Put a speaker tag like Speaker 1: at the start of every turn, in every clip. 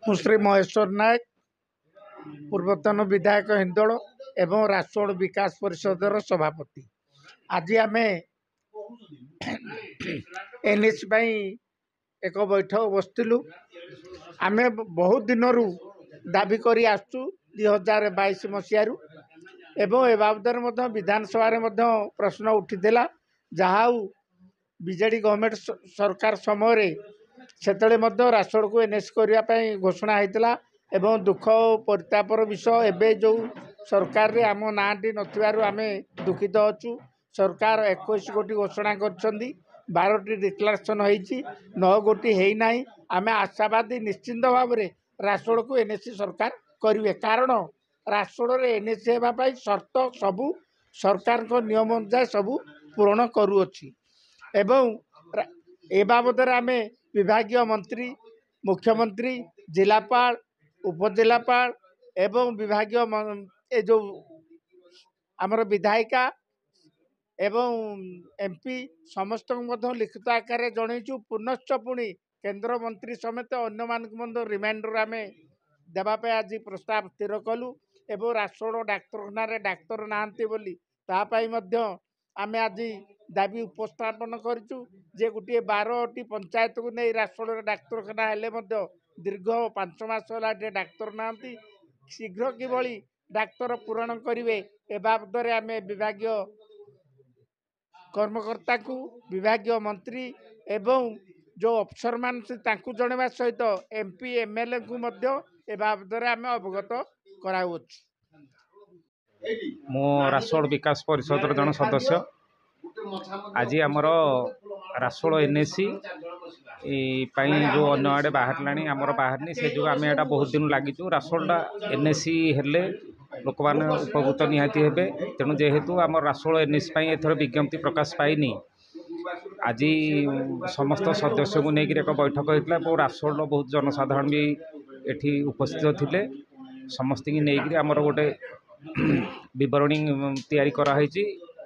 Speaker 1: ମୁଁ ଶ୍ରୀ ମହେଶ୍ୱର ନାୟକ, ପୂର୍ବତନ ବିଧାୟକ ହିନ୍ଦୋଳ ଏବଂ ରାସୋଳ ବିକାଶ ପରିଷଦର ସଭାପତି। ଆଜି ଆମେ ଏନ୍ଏସି ପାଇଁ ଏକ ବୈଠକ ବସିଥିଲୁ। ଆମେ ବହୁତ ଦିନରୁ ଦାବି କରି ଆସୁଛୁ 2022 ମସିହାରୁ, ଏବଂ ଏ ବାବଦରେ ମଧ୍ୟ ବିଧାନସଭାରେ ମଧ୍ୟ ପ୍ରଶ୍ନ ଉଠିଥିଲା। ଯାହା ହେଉ ବିଜେଡି ଗଭର୍ଣ୍ଣମେଣ୍ଟ ସରକାର ସମୟରେ ସେତେବେଳେ ମଧ୍ୟ ରାସୋଳକୁ ଏନ୍ଏସି କରିବା ପାଇଁ ଘୋଷଣା ହେଇଥିଲା। ଏବଂ ଦୁଃଖ ଓ ପରିତାପର ବିଷୟ, ଏବେ ଯେଉଁ ସରକାରରେ ଆମ ନାଁଟି ନଥିବାରୁ ଆମେ ଦୁଃଖିତ ଅଛୁ। ସରକାର 21 କୋଟି ଘୋଷଣା କରିଛନ୍ତି, 12ଟି ଡିକ୍ଲାରେସନ୍ ହେଇଛି, 9 କୋଟି ହେଇନାହିଁ। ଆମେ ଆଶାବାଦୀ ନିଶ୍ଚିନ୍ତ ଭାବରେ ରାସୋଳକୁ ଏନ୍ଏସି ସରକାର କରିବେ, କାରଣ ରାସୋଳରେ ଏନ୍ଏସି ହେବା ପାଇଁ ସର୍ତ୍ତ ସବୁ ସରକାରଙ୍କ ନିୟମ ଅନୁଯାୟୀ ସବୁ ପୂରଣ କରୁଅଛି। ଏବଂ ଏ ବାବଦରେ ଆମେ ବିଭାଗୀୟ ମନ୍ତ୍ରୀ, ମୁଖ୍ୟମନ୍ତ୍ରୀ, ଜିଲ୍ଲାପାଳ, ଉପଜିଲ୍ଲାପାଳ ଏବଂ ବିଭାଗୀୟ ଏ ଯେଉଁ ଆମର ବିଧାୟିକା ଏବଂ ଏମ୍ପି ସମସ୍ତଙ୍କୁ ମଧ୍ୟ ଲିଖିତ ଆକାରରେ ଜଣେଇଛୁ। ପୁନଶ୍ଚ ପୁଣି କେନ୍ଦ୍ରମନ୍ତ୍ରୀ ସମେତ ଅନ୍ୟମାନଙ୍କୁ ମଧ୍ୟ ରିମାଇଣ୍ଡର ଆମେ ଦେବା ପାଇଁ ଆଜି ପ୍ରସ୍ତାବ ସ୍ଥିର କଲୁ। ଏବଂ ରାସୋଳ ଡାକ୍ତରଖାନାରେ ଡାକ୍ତର ନାହାନ୍ତି ବୋଲି ତା ପାଇଁ ମଧ୍ୟ ଆମେ ଆଜି ଦାବି ଉପସ୍ଥାପନ କରିଛୁ ଯେ ଗୋଟିଏ 12ଟି ପଞ୍ଚାୟତକୁ ନେଇ ରାସୋଳରେ ଡାକ୍ତରଖାନା ହେଲେ ମଧ୍ୟ ଦୀର୍ଘ 5 ମାସ ହେଲା ଏଠି ଡାକ୍ତର ନାହାନ୍ତି। ଶୀଘ୍ର କିଭଳି ଡାକ୍ତର ପୂରଣ କରିବେ ଏ ବାବଦରେ ଆମେ ବିଭାଗୀୟ କର୍ମକର୍ତ୍ତାଙ୍କୁ, ବିଭାଗୀୟ ମନ୍ତ୍ରୀ ଏବଂ ଯେଉଁ ଅଫିସରମାନେ ତାଙ୍କୁ ଜଣାଇବା ସହିତ ଏମ୍ପି ଏମ୍ଏଲ୍ଏଙ୍କୁ ମଧ୍ୟ ଏ ବାବଦରେ ଆମେ ଅବଗତ କରାଉଅଛୁ।
Speaker 2: ମୁଁ ରାସୋଳ ବିକାଶ ପରିଷଦର ଜଣେ ସଦସ୍ୟ। ଆଜି ଆମର ରାସୋଳ ଏନ୍ଏସି ପାଇଁ ଯେଉଁ ଅନ୍ୟ ଆଡ଼େ ବାହାରିଲାଣି, ଆମର ବାହାରିନି, ସେ ଯୋଗୁଁ ଆମେ ଏଇଟା ବହୁତ ଦିନ ଲାଗିଛୁ। ରାସୋଳଟା ଏନ୍ଏସି ହେଲେ ଲୋକମାନେ ଉପକୃତ ନିହାତି ହେବେ। ତେଣୁ ଯେହେତୁ ଆମର ରାସୋଳ ଏନ୍ଏସି ପାଇଁ ଏଥର ବିଜ୍ଞପ୍ତି ପ୍ରକାଶ ପାଇନି, ଆଜି ସମସ୍ତ ସଦସ୍ୟଙ୍କୁ ନେଇକରି ଏକ ବୈଠକ ହୋଇଥିଲା ଏବଂ ରାସୋଳର ବହୁତ ଜନସାଧାରଣ ବି ଏଠି ଉପସ୍ଥିତ ଥିଲେ। ସମସ୍ତଙ୍କୁ ନେଇକରି ଆମର ଗୋଟେ ବିବରଣୀ ତିଆରି କରାହୋଇଛି।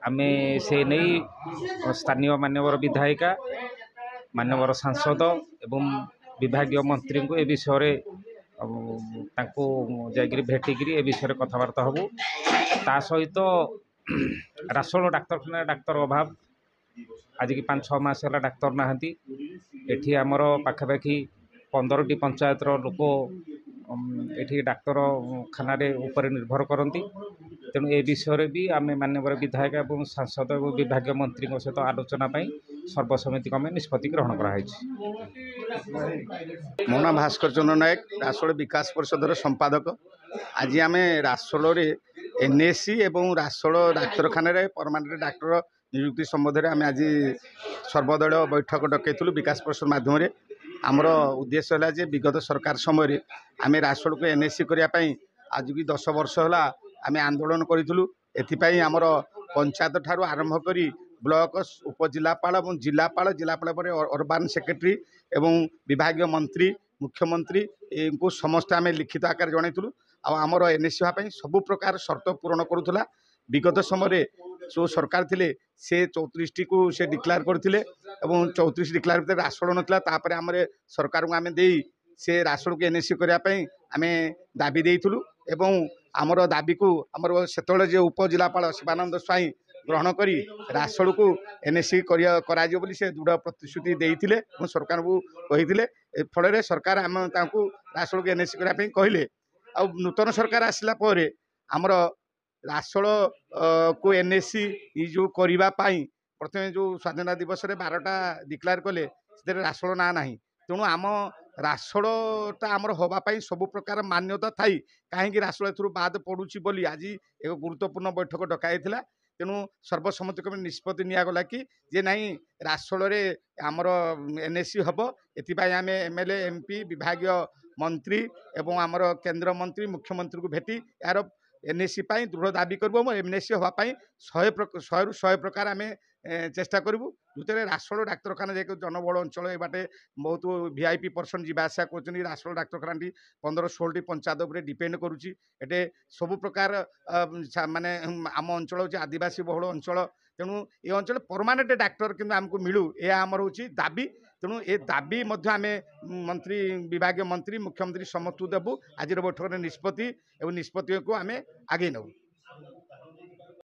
Speaker 2: ଆମେ ସେ ନେଇ ସ୍ଥାନୀୟ ମାନ୍ୟବର ବିଧାୟିକା, ମାନ୍ୟବର ସାଂସଦ ଏବଂ ବିଭାଗୀୟ ମନ୍ତ୍ରୀଙ୍କୁ ଏ ବିଷୟରେ ତାଙ୍କୁ ଯାଇକରି ଭେଟିକିରି ଏ ବିଷୟରେ କଥାବାର୍ତ୍ତା ହେବୁ। ତା ସହିତ ରାସୋଳ ଡାକ୍ତରଖାନାରେ ଡାକ୍ତର ଅଭାବ, ଆଜିକି 5-6 ମାସ ହେଲା ଡାକ୍ତର ନାହାନ୍ତି। ଏଠି ଆମର ପାଖାପାଖି 15ଟି ପଞ୍ଚାୟତର ଲୋକ ଏଠି ଡାକ୍ତରଖାନାରେ ଉପରେ ନିର୍ଭର କରନ୍ତି। ତେଣୁ ଏ ବିଷୟରେ ବି ଆମେ ମାନ୍ୟବର ବିଧାୟକ ଏବଂ ସାଂସଦ ଏବଂ ବିଭାଗୀୟ ମନ୍ତ୍ରୀଙ୍କ ସହିତ ଆଲୋଚନା ପାଇଁ ସର୍ବସମ୍ମତିକ୍ରମେ ନିଷ୍ପତ୍ତି ଗ୍ରହଣ କରାଯାଇଛି।
Speaker 3: ମୋ ନାଁ ଭାସ୍କର ଚନ୍ଦ୍ର ନାୟକ, ରାସୋଳ ବିକାଶ ପରିଷଦର ସମ୍ପାଦକ। ଆଜି ଆମେ ରାସୋଳରେ ଏନ୍ଏସି ଏବଂ ରାସୋଳ ଡାକ୍ତରଖାନାରେ ପରମାନେଣ୍ଟ ଡାକ୍ତର ନିଯୁକ୍ତି ସମ୍ବନ୍ଧରେ ଆମେ ଆଜି ସର୍ବଦଳୀୟ ବୈଠକ ଡକାଇଥିଲୁ ବିକାଶ ପରିଷଦ ମାଧ୍ୟମରେ। ଆମର ଉଦ୍ଦେଶ୍ୟ ହେଲା ଯେ ବିଗତ ସରକାର ସମୟରେ ଆମେ ରାସୋଳକୁ ଏନ୍ଏସି କରିବା ପାଇଁ ଆଜିକି 10 ବର୍ଷ ହେଲା ଆମେ ଆନ୍ଦୋଳନ କରିଥିଲୁ। ଏଥିପାଇଁ ଆମର ପଞ୍ଚାୟତ ଠାରୁ ଆରମ୍ଭ କରି ବ୍ଲକ, ଉପଜିଲ୍ଲାପାଳ ଏବଂ ଜିଲ୍ଲାପାଳ ପରେ ଅର୍ବାନ ସେକ୍ରେଟାରୀ ଏବଂ ବିଭାଗୀୟ ମନ୍ତ୍ରୀ, ମୁଖ୍ୟମନ୍ତ୍ରୀ ଏଙ୍କୁ ସମସ୍ତେ ଆମେ ଲିଖିତ ଆକାରରେ ଜଣାଇଥିଲୁ। ଆଉ ଆମର ଏନ୍ଏସି ହେବା ପାଇଁ ସବୁ ପ୍ରକାର ସର୍ତ୍ତ ପୂରଣ କରୁଥିଲା। ବିଗତ ସମୟରେ ଯେଉଁ ସରକାର ଥିଲେ ସେ 34ଟିକୁ ସେ ଡିକ୍ଲାର କରିଥିଲେ ଏବଂ 34 ଡିକ୍ଲାର ଭିତରେ ରାସୋଳ ନଥିଲା। ତାପରେ ଆମର ସରକାରଙ୍କୁ ଆମେ ଦେଇ ସେ ରାସୋଳକୁ ଏନ୍ଏସି କରିବା ପାଇଁ ଆମେ ଦାବି ଦେଇଥିଲୁ ଏବଂ ଆମର ଦାବିକୁ ଆମର ସେତେବେଳେ ଯେ ଉପଜିଲ୍ଲାପାଳ ଶିବାନନ୍ଦ ସ୍ୱାଇଁ ଗ୍ରହଣ କରି ରାସୋଳକୁ ଏନ୍ଏସି କରାଯିବ ବୋଲି ସେ ଦୃଢ଼ ପ୍ରତିଶ୍ରୁତି ଦେଇଥିଲେ ଏବଂ ସରକାରଙ୍କୁ କହିଥିଲେ। ଏ ଫଳରେ ସରକାର ଆମେ ତାଙ୍କୁ ରାସୋଳକୁ ଏନ୍ଏସି କରିବା ପାଇଁ କହିଲେ। ଆଉ ନୂତନ ସରକାର ଆସିଲା ପରେ ଆମର ରାସୋଳକୁ ଏନ୍ଏସି ଯେଉଁ କରିବା ପାଇଁ ପ୍ରଥମେ ଯେଉଁ ସ୍ୱାଧୀନତା ଦିବସରେ 12ଟା ଡିକ୍ଲାର କଲେ, ସେଥିରେ ରାସୋଳ ନାଁ ନାହିଁ। ତେଣୁ ଆମ ରାସୋଳଟା ଆମର ହେବା ପାଇଁ ସବୁ ପ୍ରକାର ମାନ୍ୟତା ଥାଇ କାହିଁକି ରାସୋଳ ଏଥିରୁ ବାଦ ପଡ଼ୁଛି ବୋଲି ଆଜି ଏକ ଗୁରୁତ୍ୱପୂର୍ଣ୍ଣ ବୈଠକ ଡକାଯାଇଥିଲା। ତେଣୁ ସର୍ବସମ୍ମତିକ୍ରମେ ନିଷ୍ପତ୍ତି ନିଆଗଲା କି ଯେ ନାହିଁ ରାସୋଳରେ ଆମର ଏନ୍ଏସି ହେବ। ଏଥିପାଇଁ ଆମେ ଏମ୍ଏଲ୍ଏ, ଏମ୍ପି, ବିଭାଗୀୟ ମନ୍ତ୍ରୀ ଏବଂ ଆମର କେନ୍ଦ୍ରମନ୍ତ୍ରୀ, ମୁଖ୍ୟମନ୍ତ୍ରୀଙ୍କୁ ଭେଟି ଏହାର ଏନ୍ଏସି ପାଇଁ ଦୃଢ଼ ଦାବି କରିବୁ ଏବଂ ଏନ୍ଏସି ହେବା ପାଇଁ 100ରୁ 100 ପ୍ରକାର ଆମେ ଚେଷ୍ଟା କରିବୁ। ଯେଉଁଥିରେ ରାସୋଳ ଡାକ୍ତରଖାନା ଯେହେତୁ ଜନବହୁଳ ଅଞ୍ଚଳ, ଏ ବାଟେ ବହୁତ VIP ପର୍ସନ୍ ଯିବା ଆସିବା କରୁଛନ୍ତି। ରାସୋଳ ଡାକ୍ତରଖାନାଟି 15-16ଟି ପଞ୍ଚାୟତ ଉପରେ ଡିପେଣ୍ଡ କରୁଛି। ଏଠି ସବୁ ପ୍ରକାର ମାନେ ଆମ ଅଞ୍ଚଳ ହେଉଛି ଆଦିବାସୀ ବହୁଳ ଅଞ୍ଚଳ। ତେଣୁ ଏ ଅଞ୍ଚଳରେ ପରମାନେଣ୍ଟ ଡାକ୍ତର କିନ୍ତୁ ଆମକୁ ମିଳୁ, ଏହା ଆମର ହେଉଛି ଦାବି। ତେଣୁ ଏ ଦାବି ମଧ୍ୟ ଆମେ ମନ୍ତ୍ରୀ ବିଭାଗୀୟ ମନ୍ତ୍ରୀ ମୁଖ୍ୟମନ୍ତ୍ରୀ ସମସ୍ତଙ୍କୁ ଦେବୁ ଆଜିର ବୈଠକରେ ନିଷ୍ପତ୍ତି ଏବଂ ନିଷ୍ପତ୍ତିକୁ ଆମେ ଆଗେଇ ନେବୁ।